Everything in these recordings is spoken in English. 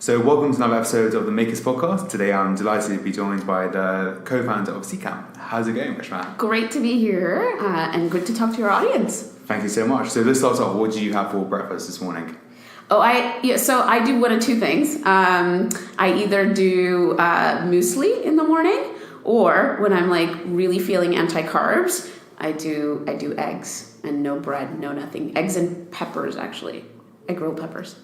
So welcome to another episode of the Makers Podcast. Today I'm delighted to be joined by the co-founder of Seedcamp. How's it going, Reshma? Great to be here and good to talk to your audience. Thank you so much. So let's start off. What did you have for breakfast this morning? So I do one of two things. I either do muesli in the morning, or when I'm like really feeling anti-carbs, I do eggs and no bread, no nothing. Eggs and peppers, actually. I grill peppers.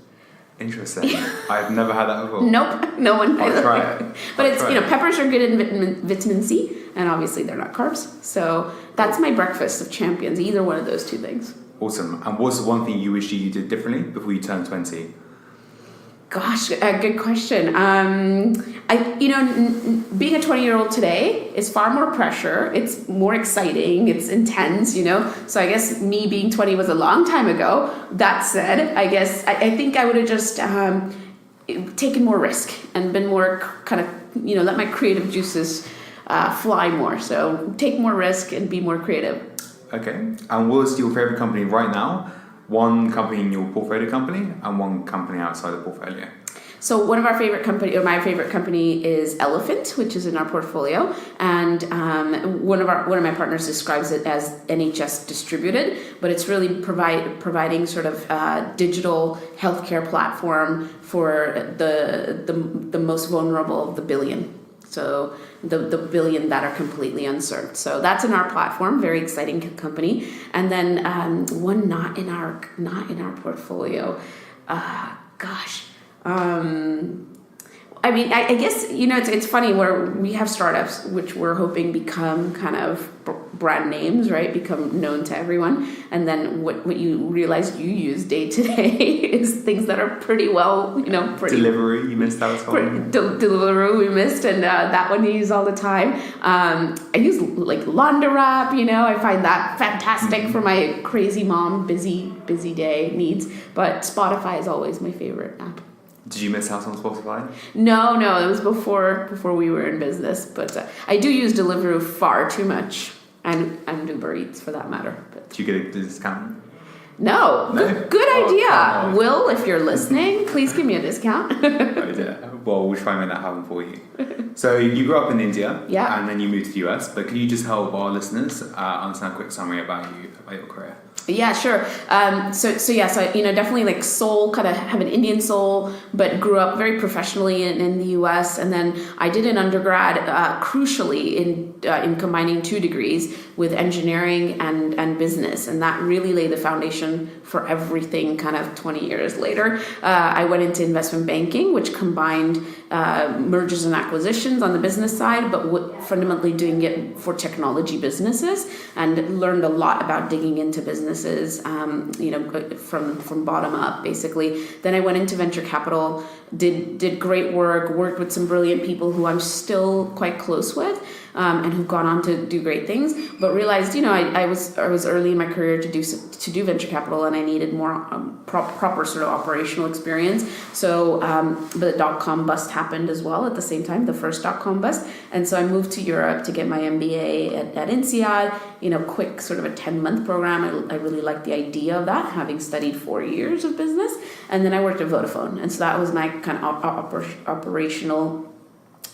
Interesting. I've never had that before. Nope, no one. I'll try it. But peppers are good in vitamin C, and obviously they're not carbs. So that's my breakfast of champions. Either one of those two things. Awesome. And what's the one thing you wish you did differently before you turned 20? Gosh, good question. Being a 20-year-old today is far more pressure. It's more exciting. It's intense, So I guess me being 20 was a long time ago. That said, I guess I think I would have just taken more risk and been more kind of, let my creative juices fly more. So take more risk and be more creative. Okay. And what's your favorite company right now? One company in your portfolio company and one company outside the portfolio. So one of our favorite company, or my favorite company, is Elephant, which is in our portfolio, and one of my partners describes it as NHS distributed, but it's really providing sort of digital healthcare platform for the most vulnerable of the billion. So the billion that are completely unserved. So that's in our platform, very exciting company. And then one not in our portfolio. I guess it's funny where we have startups which we're hoping become kind of brand names, right? Become known to everyone, and then what you realize you use day to day is things that are pretty well, Deliveroo, you missed that as well. Deliveroo, we missed, and that one you use all the time. I use like Laundrowrap, I find that fantastic for my crazy mom, busy day needs. But Spotify is always my favorite app. Did you miss out on Spotify? No, it was before we were in business. But I do use Deliveroo far too much, and Uber Eats for that matter. But. Do you get a discount? No? Good idea. Will, if you're listening, please give me a discount. Well, we'll try and make that happen for you. So you grew up in India, yeah, and then you moved to the US. But can you just help our listeners understand a quick summary about your career? Yeah, sure. So definitely like soul, kind of have an Indian soul, but grew up very professionally in the US. And then I did an undergrad, crucially in combining two degrees with engineering and business. And that really laid the foundation for everything kind of 20 years later. I went into investment banking, which combined mergers and acquisitions on the business side, but fundamentally doing it for technology businesses, and learned a lot about digging into businesses, from bottom up, basically. Then I went into venture capital, did great work, worked with some brilliant people who I'm still quite close with, and who've gone on to do great things, but realized, I was early in my career to do venture capital, and I needed more proper sort of operational experience. So, but the .com bust happened as well at the same time, the first .com bust, and so I moved to Europe to get my MBA at INSEAD. Quick sort of a 10-month program. I really liked the idea of that, having studied 4 years of business, and then I worked at Vodafone, and so that was my kind of operational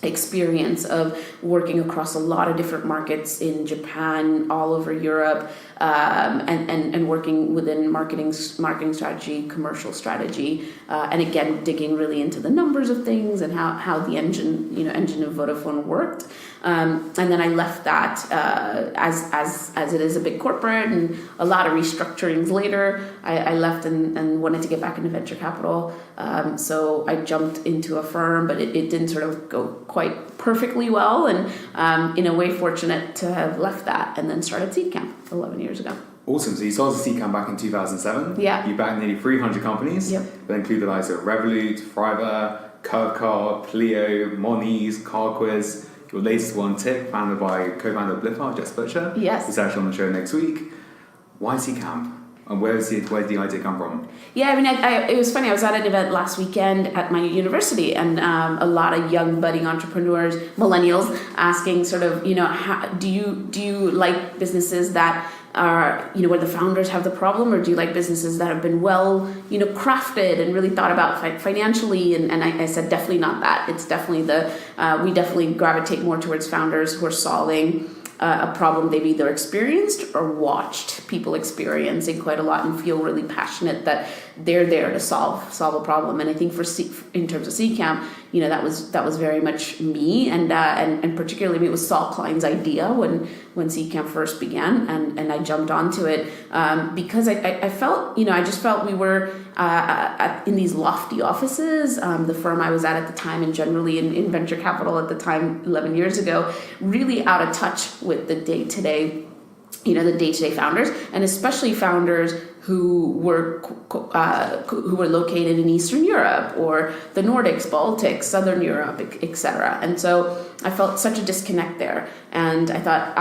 experience of working across a lot of different markets in Japan, all over Europe, and working within marketing strategy, commercial strategy, and again digging really into the numbers of things and how the engine of Vodafone worked. And then I left that as it is a big corporate and a lot of restructurings later. I left and wanted to get back into venture capital. So I jumped into a firm, but it didn't sort of go quite perfectly well. And in a way, fortunate to have left that and then started Seedcamp 11 years ago. Awesome. So you started Seedcamp back in 2007. Yeah. You backed nearly 300 companies. Yep. That include the likes of Revolut, Fiverr, Curvecar, Pleo, Moniz, CarQuiz. Your latest one, Tip, co-founder of Bliffar, Jess Butcher. Yes. He's actually on the show next week. Why Seedcamp? And where did the idea come from? Yeah, it was funny. I was at an event last weekend at my university, and a lot of young budding entrepreneurs, millennials, asking sort of, how do you like businesses that where the founders have the problem, or do you like businesses that have been well, crafted and really thought about financially? And I said definitely not that. It's definitely we definitely gravitate more towards founders who are solving a problem they've either experienced or watched people experiencing quite a lot and feel really passionate that they're there to solve a problem. And I think in terms of Seedcamp, that was very much me, and particularly it was Saul Klein's idea when Seedcamp first began, and I jumped onto it because I felt I just felt we were in these lofty offices. The firm I was at the time, and generally in venture capital at the time 11 years ago, really out of touch with the day-to-day founders, and especially founders who were located in Eastern Europe or the Nordics, Baltics, Southern Europe, etc. And so I felt such a disconnect there, and I thought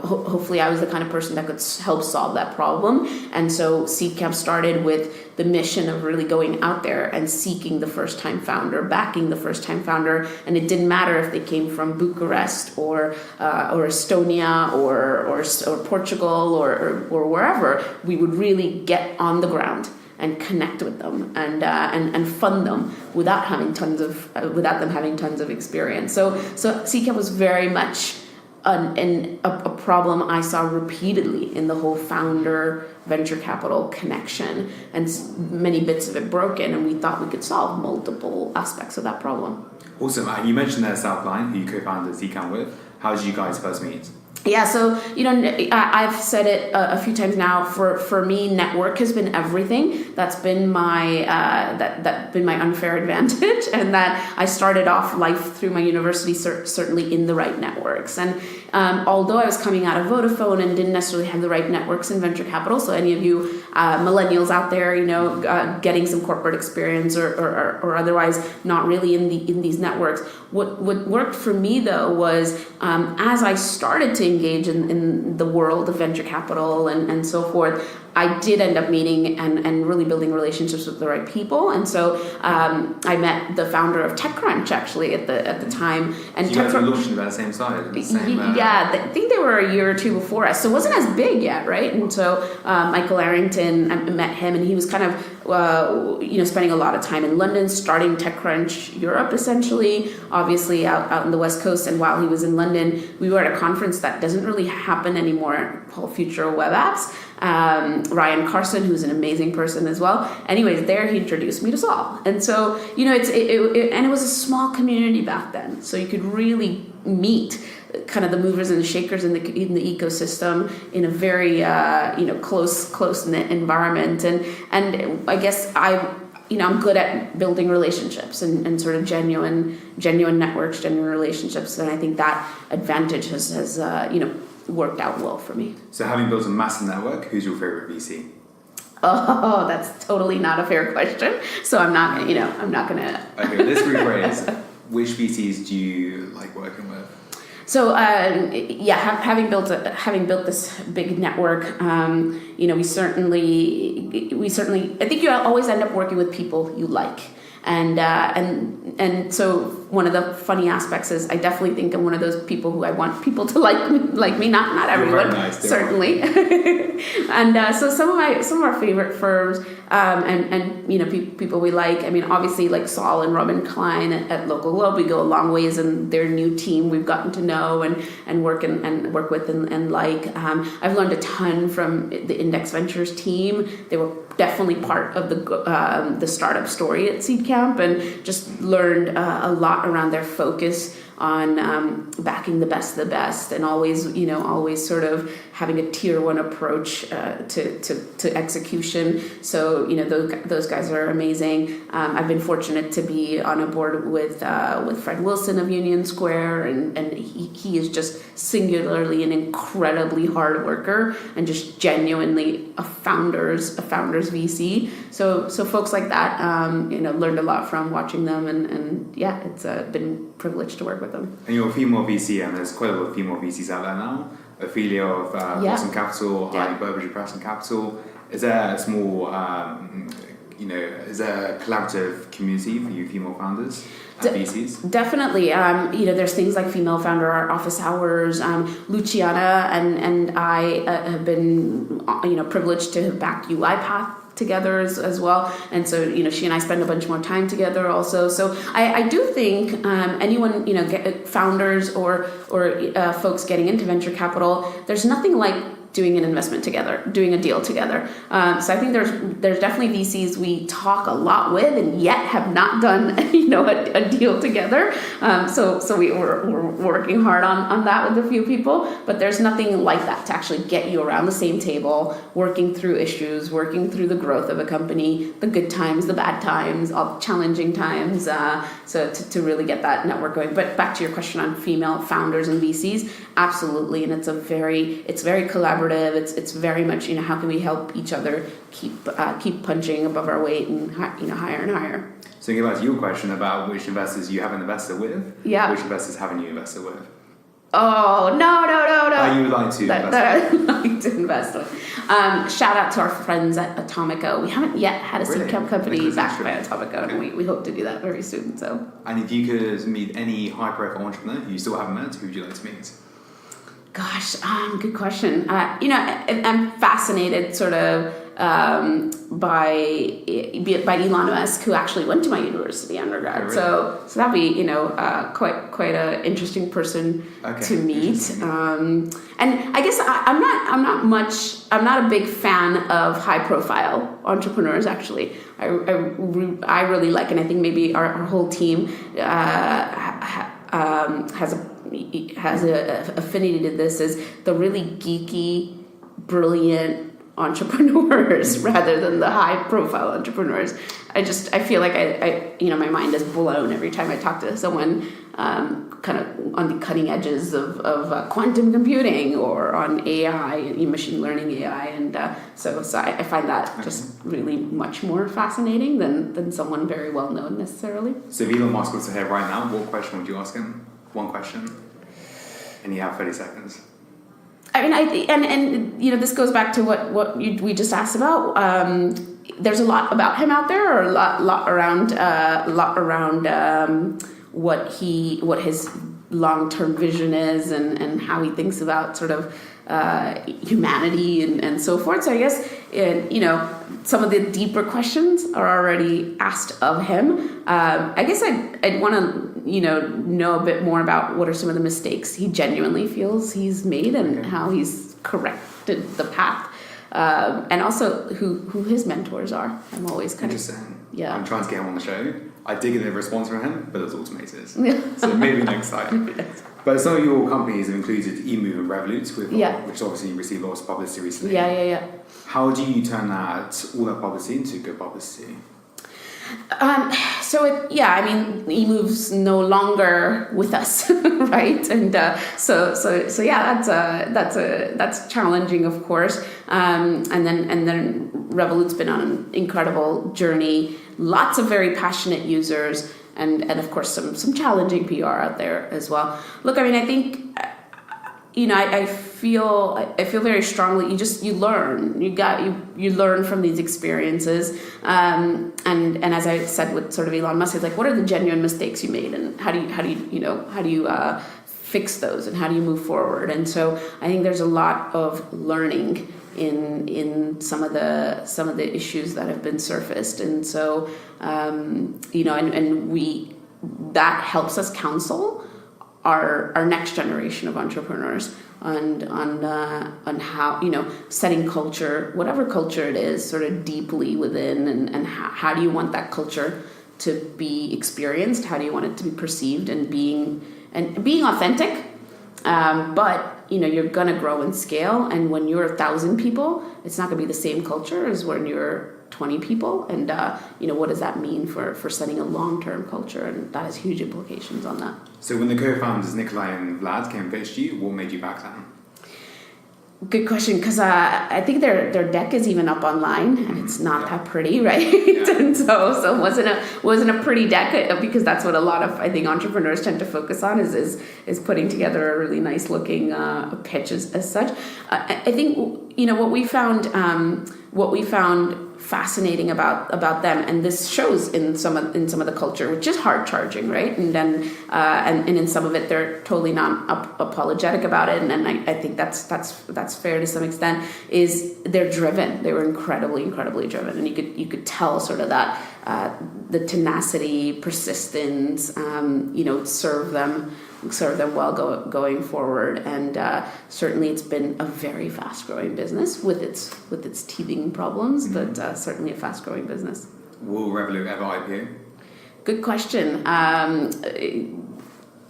hopefully I was the kind of person that could help solve that problem. And so Seedcamp started with the mission of really going out there and seeking the first-time founder, backing the first-time founder, and it didn't matter if they came from Bucharest or Estonia or Portugal or wherever. We would really get on the ground and connect with them and fund them without them having tons of experience. So Seedcamp was very much a problem I saw repeatedly in the whole founder venture capital connection, and many bits of it broken, and we thought we could solve multiple aspects of that problem. Awesome. You mentioned there Saul Klein, who you co-founded Seedcamp with. How did you guys first meet? Yeah, so I've said it a few times now. For me, network has been everything. That's been my unfair advantage, and that I started off life through my university certainly in the right networks. And although I was coming out of Vodafone and didn't necessarily have the right networks in venture capital, so any of you millennials out there, getting some corporate experience or otherwise not really in these networks. What worked for me though was as I started to engage in the world of venture capital and so forth, I did end up meeting and really building relationships with the right people. And so I met the founder of TechCrunch actually at the time. And you guys were launching about the same side? I think they were a year or two before us. So it wasn't as big yet, right? And so Michael Arrington, I met him, and he was kind of spending a lot of time in London, starting TechCrunch Europe essentially, obviously out in the West Coast. And while he was in London, we were at a conference that doesn't really happen anymore called Future Web Apps. Ryan Carson, who's an amazing person as well. Anyways, there he introduced me to Saul, and so and it was a small community back then, so you could really meet kind of the movers and the shakers in the ecosystem in a very close knit environment, and I guess I'm good at building relationships and sort of genuine networks, genuine relationships, and I think that advantage has worked out well for me. So having built a massive network, who's your favorite VC? Oh, that's totally not a fair question. So I'm not gonna. Okay, let's rephrase. Which VCs do you like working with? So having built this big network, we certainly I think you always end up working with people you like. And so one of the funny aspects is I definitely think I'm one of those people who I want people to like me, not everyone, nice, certainly. And so some of our favorite firms and people we like. I mean, obviously like Saul and Robin Klein at Local Globe, we go a long ways, and their new team we've gotten to know and work with and like. I've learned a ton from the Index Ventures team. They were definitely part of the startup story at Seedcamp, and just learned a lot around their focus on backing the best of the best, and always sort of having a tier one approach to execution. So those guys are amazing. I've been fortunate to be on a board with Fred Wilson of Union Square, and he is just singularly an incredibly hard worker and just genuinely a founder's VC. So folks like that, learned a lot from watching them, and yeah, it's been privileged to work with them. And you're a female VC, and there's quite a lot of female VCs out there now. Ophelia of Boston Capital, Harley Burbage of Preston Capital. Is there a small is there a collaborative community for you female founders at VCs? Definitely. There's things like female founder office hours. Luciana and I have been, privileged to have backed UiPath together as well, and so she and I spend a bunch more time together also. So I do think anyone founders or folks getting into venture capital, there's nothing like doing an investment together, doing a deal together. So I think there's definitely VCs we talk a lot with and yet have not done a deal together. So we're working hard on that with a few people, but there's nothing like that to actually get you around the same table, working through issues, working through the growth of a company, the good times, the bad times, all the challenging times. So to really get that network going. But back to your question on female founders and VCs, absolutely, and it's very collaborative. It's very much how can we help each other keep punching above our weight and higher and higher. So going back to your question about which investors you haven't invested with, which investors haven't you invested with? Oh no! You would like to that I would like to invest with. Shout out to our friends at Atomico. We haven't yet had a Seedcamp company backed by Atomico, and we hope to do that very soon. So. And if you could meet any high-profile entrepreneur who you still haven't met, who would you like to meet? Gosh, good question. I'm fascinated sort of by Elon Musk, who actually went to my university undergrad. Oh, really? So that'd be quite an interesting person to meet. And I guess I'm not a big fan of high profile entrepreneurs. Actually, I really like, and I think maybe our whole team has a affinity to this, is the really geeky, brilliant entrepreneurs rather than the high profile entrepreneurs. I feel like I my mind is blown every time I talk to someone kind of on the cutting edges of quantum computing or on AI, machine learning AI, and so I find that just really much more fascinating than someone very well known necessarily. So if Elon Musk was here right now, what question would you ask him? One question, and you have 30 seconds. I mean, I think, and this goes back to what we just asked about. There's a lot about him out there, or a lot around what his long-term vision is, and how he thinks about sort of humanity and so forth. So I guess some of the deeper questions are already asked of him. I guess I'd want to know a bit more about what are some of the mistakes he genuinely feels he's made, and how he's corrected the path, and also who his mentors are. I'm always kind of I'm trying to get him on the show. I did get a response from him, but it was automated. So maybe next time. But some of your companies have included eMove and Revolut, which obviously received lots of publicity recently. Yeah. How do you turn all that publicity into good publicity? eMove's no longer with us, right? And that's challenging, of course. And then Revolut's been on an incredible journey. Lots of very passionate users, and of course some challenging PR out there as well. Look, I mean, I think I feel very strongly. You learn. You learn from these experiences. And as I said with sort of Elon Musk, it's like, what are the genuine mistakes you made, and how do you fix those, and how do you move forward? And so I think there's a lot of learning in some of the issues that have been surfaced, and so that helps us counsel our next generation of entrepreneurs on how setting culture, whatever culture it is, sort of deeply within, and how do you want that culture to be experienced? How do you want it to be perceived, and being authentic? But you're gonna grow and scale, and when you're 1,000 people, it's not gonna be the same culture as when you're 20 people, and what does that mean for setting a long-term culture, and that has huge implications on that. So when the co-founders Nikolai and Vlad came and pitched you, what made you back them? Good question, because I think their deck is even up online, and it's not that pretty, right? And so it wasn't a pretty deck, because that's what a lot of, I think, entrepreneurs tend to focus on is putting together a really nice looking pitch as such. I think what we found fascinating about them, and this shows in some of the culture, which is hard charging, right? And then and in some of it they're totally not apologetic about it, and I think that's fair to some extent. Is they're driven. They were incredibly driven, and you could tell sort of that the tenacity, persistence, serve them well going forward, and certainly it's been a very fast growing business with its teething problems, but certainly a fast growing business. Will Revolut ever IPO? Good question. I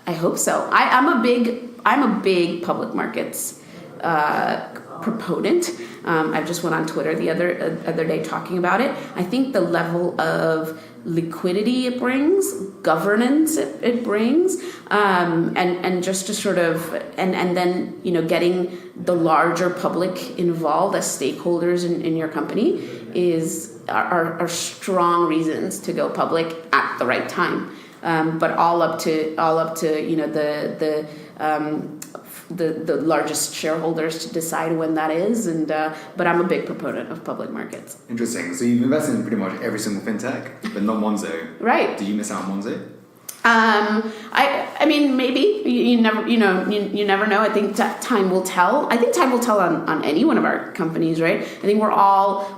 hope so. I'm a big public markets proponent. I just went on Twitter the other day talking about it. I think the level of liquidity it brings, governance it brings, and just to sort of and then getting the larger public involved as stakeholders in your company are strong reasons to go public at the right time. But all up to the largest shareholders to decide when that is, but I'm a big proponent of public markets. Interesting. So you've invested in pretty much every single fintech, but not Monzo. Right. Did you miss out on Monzo? I mean, maybe you never know. I think time will tell. I think time will tell on any one of our companies, right? I think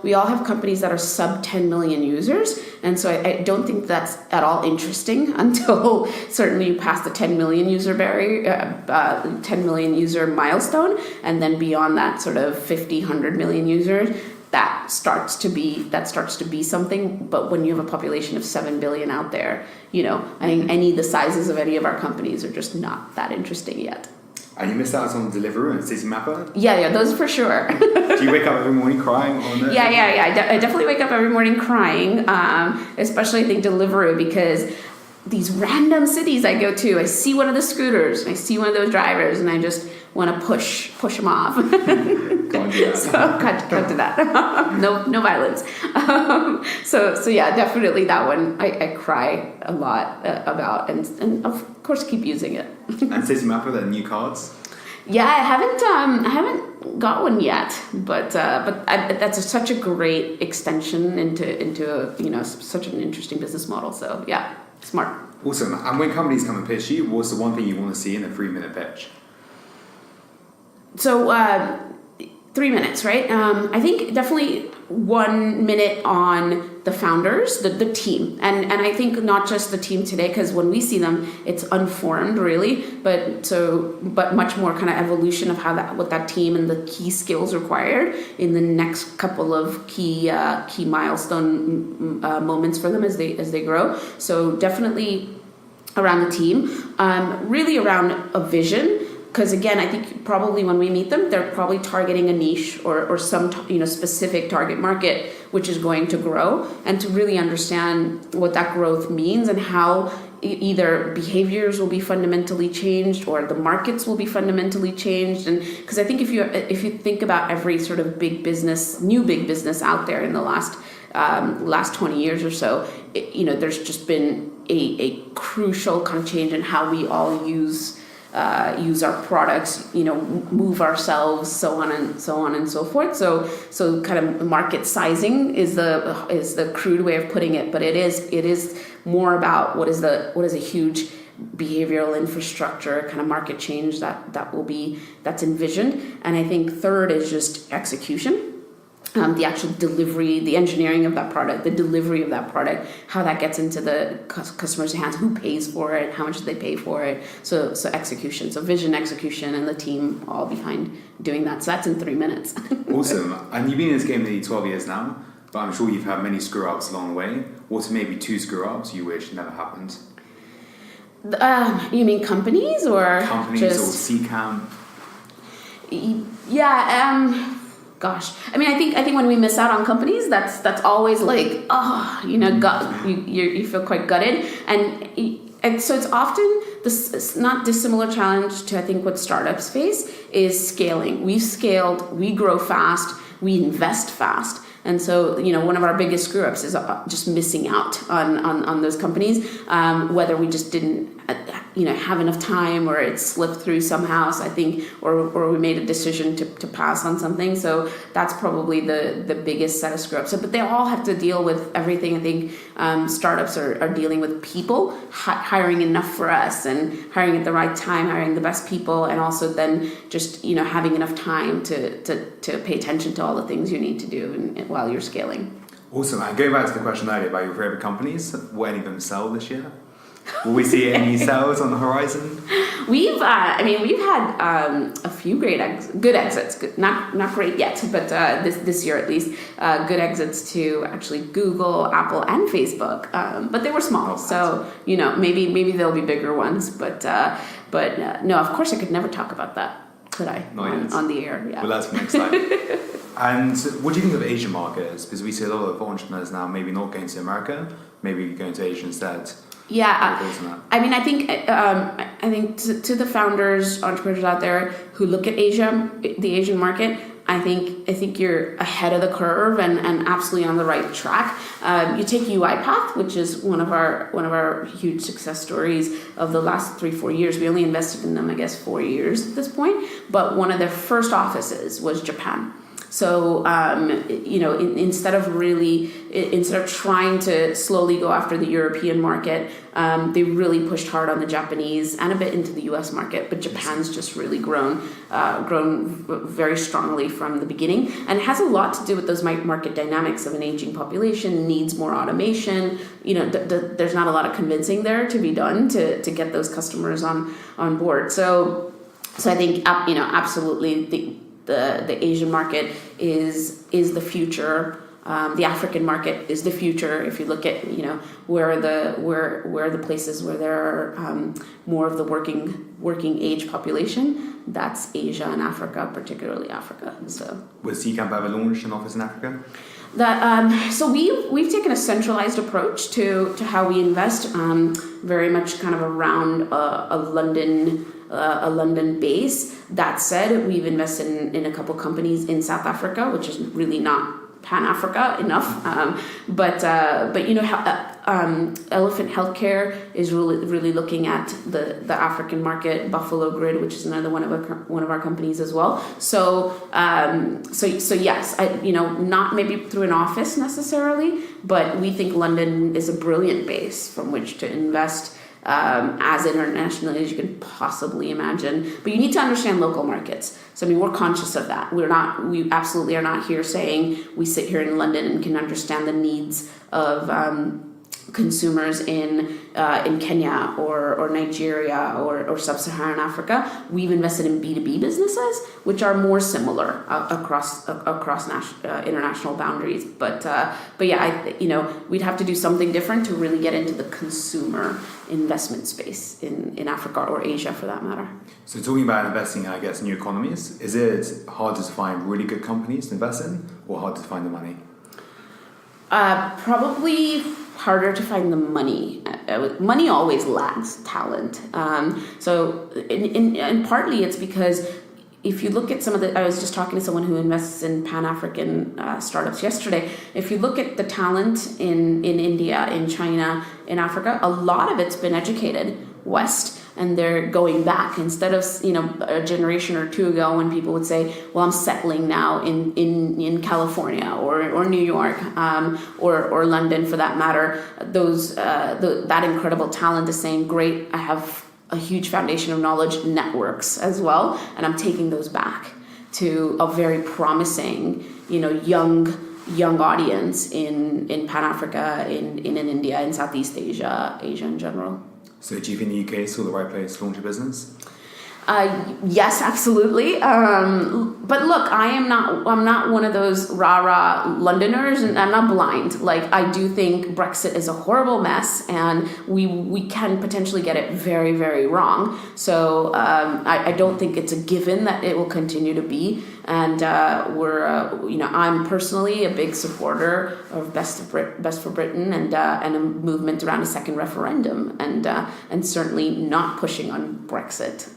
we all have companies that are sub 10 million users, and so I don't think that's at all interesting until certainly you pass the 10 million user barrier, 10 million user milestone, and then beyond that, sort of 50, 100 million users. That starts to be something. But when you have a population of 7 billion out there, I think the sizes of any of our companies are just not that interesting yet. And you missed out on Deliverro and Citymapper? Yeah, those for sure. Do you wake up every morning crying on it? Yeah. I definitely wake up every morning crying, especially I think Deliverro, because these random cities I go to, I see one of the scooters, I see one of those drivers, and I just want to push them off. Can't do that. So can't do that. No violence. So yeah, definitely that one I cry a lot about, and of course keep using it. And Citymapper, the new cards? Yeah, I haven't got one yet, but that's such a great extension into such an interesting business model. So yeah, smart. Awesome. And when companies come and pitch you, what's the one thing you want to see in a 3-minute pitch? So 3 minutes, right? I think definitely 1 minute on the founders, the team, and I think not just the team today, because when we see them, it's unformed really, but much more kind of evolution of what that team and the key skills required in the next couple of key milestone moments for them as they grow. So definitely around the team, really around a vision. Because again, I think probably when we meet them, they're probably targeting a niche or some specific target market, which is going to grow, and to really understand what that growth means and how either behaviors will be fundamentally changed or the markets will be fundamentally changed. And because I think if you think about every sort of new big business out there in the last 20 years or so, there's just been a crucial kind of change in how we all use our products, move ourselves, so on and so forth. So kind of market sizing is the crude way of putting it, but it is more about what is a huge behavioral infrastructure kind of market change that's envisioned. And I think third is just execution. The actual delivery, the engineering of that product, the delivery of that product, how that gets into the customer's hands, who pays for it, how much do they pay for it. So execution, so vision, execution, and the team all behind doing that. So that's in 3 minutes. Awesome. And you've been in this game nearly 12 years now, but I'm sure you've had many screw-ups along the way. What's maybe 2 screw-ups you wish never happened? You mean companies or companies just... or Seedcamp? Yeah. Gosh, I mean, I think when we miss out on companies, that's always like, you feel quite gutted, and so it's often this not dissimilar challenge to I think what startups face is scaling. We've scaled, we grow fast, we invest fast. And so, one of our biggest screw-ups is just missing out on those companies, whether we just didn't, have enough time, or it slipped through somehow. So I think, or we made a decision to pass on something. So that's probably the biggest set of screw ups. So, but they all have to deal with everything. I think startups are dealing with people, hiring enough for us, and hiring at the right time, hiring the best people, and also then just having enough time to pay attention to all the things you need to do while you're scaling. Awesome. And going back to the question earlier about your favorite companies, will any of them sell this year? Will we see any sales on the horizon? We've had a few good exits. Not great yet, but this year at least, good exits to actually Google, Apple, and Facebook. But they were small, so maybe there'll be bigger ones. But no, of course I could never talk about that, could I? On the air? Yeah. Well, that's for next time. And what do you think of Asian markets? Because we see a lot of entrepreneurs now maybe not going to America, maybe going to Asia instead. Yeah, I mean, I think to the founders, entrepreneurs out there who look at Asia, the Asian market, I think you're ahead of the curve and absolutely on the right track. You take UiPath, which is one of our huge success stories of the last 3-4 years. We only invested in them, I guess, 4 years at this point. But one of their first offices was Japan. So, instead of trying to slowly go after the European market, they really pushed hard on the Japanese and a bit into the US market. But Japan's just really grown very strongly from the beginning. And it has a lot to do with those market dynamics of an aging population, needs more automation. There's not a lot of convincing there to be done to get those customers on board. So I think, absolutely the Asian market is the future. The African market is the future. If you look at where are the places where there are more of the working age population, that's Asia and Africa, particularly Africa. So will Seedcamp ever launch an office in Africa? So we've taken a centralized approach to how we invest, very much kind of around a London base. That said, we've invested in a couple companies in South Africa, which is really not Pan-Africa enough. But Elephant Healthcare is really looking at the African market. Buffalo Grid, which is another one of our companies as well. So yes, not maybe through an office necessarily, but we think London is a brilliant base from which to invest. As internationally as you can possibly imagine, but you need to understand local markets. So I mean, we're conscious of that. We absolutely are not here saying we sit here in London and can understand the needs of consumers in Kenya or Nigeria or sub-Saharan Africa. We've invested in B2B businesses, which are more similar across international boundaries. But yeah, we'd have to do something different to really get into the consumer investment space in Africa or Asia, for that matter. So talking about investing, I guess, in new economies, is it harder to find really good companies to invest in, or harder to find the money? Probably harder to find the money. Money always lags talent. So and partly it's because if you look at I was just talking to someone who invests in Pan-African startups yesterday. If you look at the talent in India, in China, in Africa, a lot of it's been educated West, and they're going back instead of a generation or two ago when people would say, well, I'm settling now in California or New York or London for that matter. That incredible talent is saying, great, I have a huge foundation of knowledge networks as well, and I'm taking those back to a very promising young audience in Pan-Africa, in India, in Southeast Asia in general. So do you think the UK is still the right place to launch a business? Yes, absolutely. But look, I'm not one of those rah-rah Londoners, and I'm not blind. Like, I do think Brexit is a horrible mess, and we can potentially get it very, very wrong. So I don't think it's a given that it will continue to be. And I'm personally a big supporter of Best for Britain and a movement around a second referendum, and certainly not pushing on Brexit.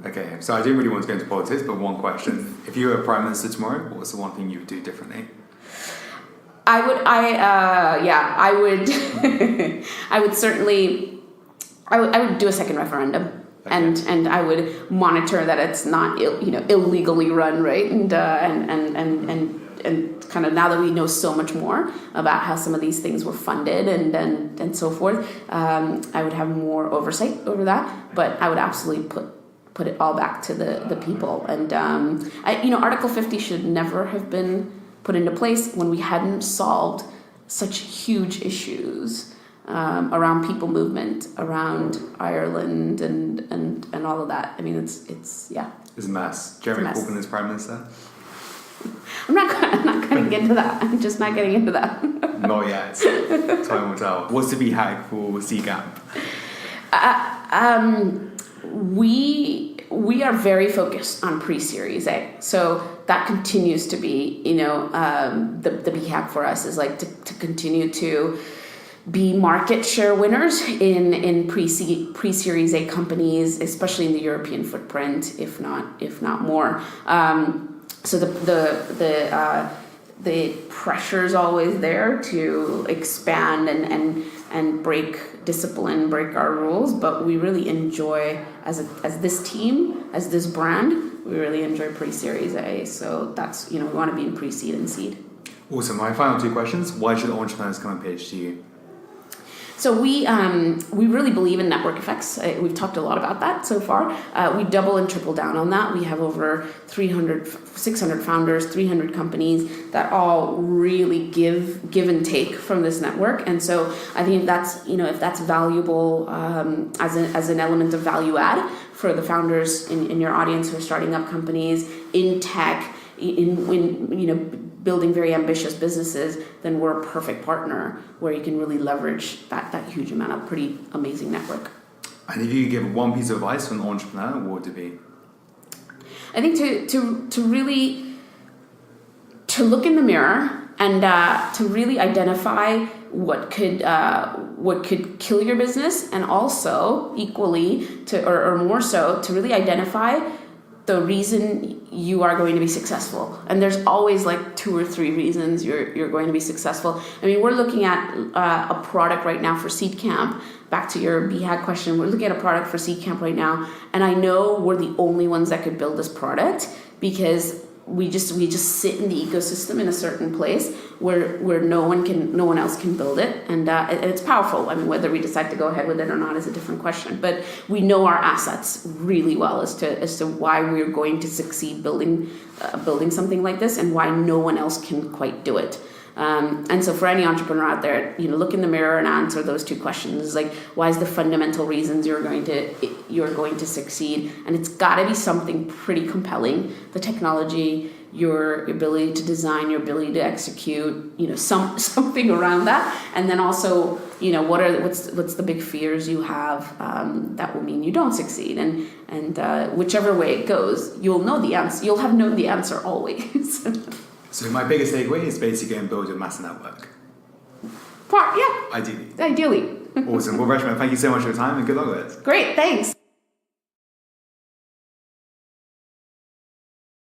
Okay, so I didn't really want to go into politics, but one question: if you were Prime Minister tomorrow, what's the one thing you would do differently? I would certainly I would do a second referendum. Okay. And I would monitor that it's not illegally run, right? And kind of now that we know so much more about how some of these things were funded and so forth, I would have more oversight over that. But I would absolutely put it all back to the people. And Article 50 should never have been put into place when we hadn't solved such huge issues. Around people movement, around Ireland, and all of that. I mean, it's It's a mess. Jeremy Corbyn is Prime Minister. I'm not going to get into that. I'm just not getting into that. Not yet. Time will tell. What's the BHAG for Seedcamp? We are very focused on pre-Series A, so that continues to be the BHAG for us is like to continue to be market share winners in pre-Series A companies, especially in the European footprint, if not more. So the pressure is always there to expand and break discipline, break our rules. But we really enjoy as this team, as this brand, we really enjoy pre-Series A. So that's we want to be in pre-seed and seed. Awesome. My final two questions: why should entrepreneurs come and pitch to you? So we really believe in network effects. We've talked a lot about that so far. We double and triple down on that. We have over 600 founders, 300 companies that all really give and take from this network. And so I think that's if that's valuable as an element of value add for the founders in your audience who are starting up companies in tech, in building very ambitious businesses, then we're a perfect partner where you can really leverage that huge amount of pretty amazing network. And if you could give one piece of advice for an entrepreneur, what would it be? I think to really look in the mirror and to really identify what could kill your business, and also equally or more so to really identify the reason you are going to be successful. And there's always like 2 or 3 reasons you're going to be successful. I mean, we're looking at a product right now for Seedcamp. Back to your BHAG question, we're looking at a product for Seedcamp right now, and I know we're the only ones that could build this product because we just sit in the ecosystem in a certain place where no one else can build it, and it's powerful. I mean, whether we decide to go ahead with it or not is a different question. But we know our assets really well as to why we're going to succeed building something like this, and why no one else can quite do it. And so for any entrepreneur out there, look in the mirror and answer those 2 questions. Like, why is the fundamental reasons you're going to succeed? And it's got to be something pretty compelling. The technology, your ability to design, your ability to execute, something around that. And then also, what's the big fears you have that will mean you don't succeed? And whichever way it goes, you'll know the answer. You'll have known the answer always. So my biggest takeaway is basically go and build a massive network. Yeah. Ideally. Awesome. Well, Reshma, thank you so much for your time and good luck with it. Great, thanks.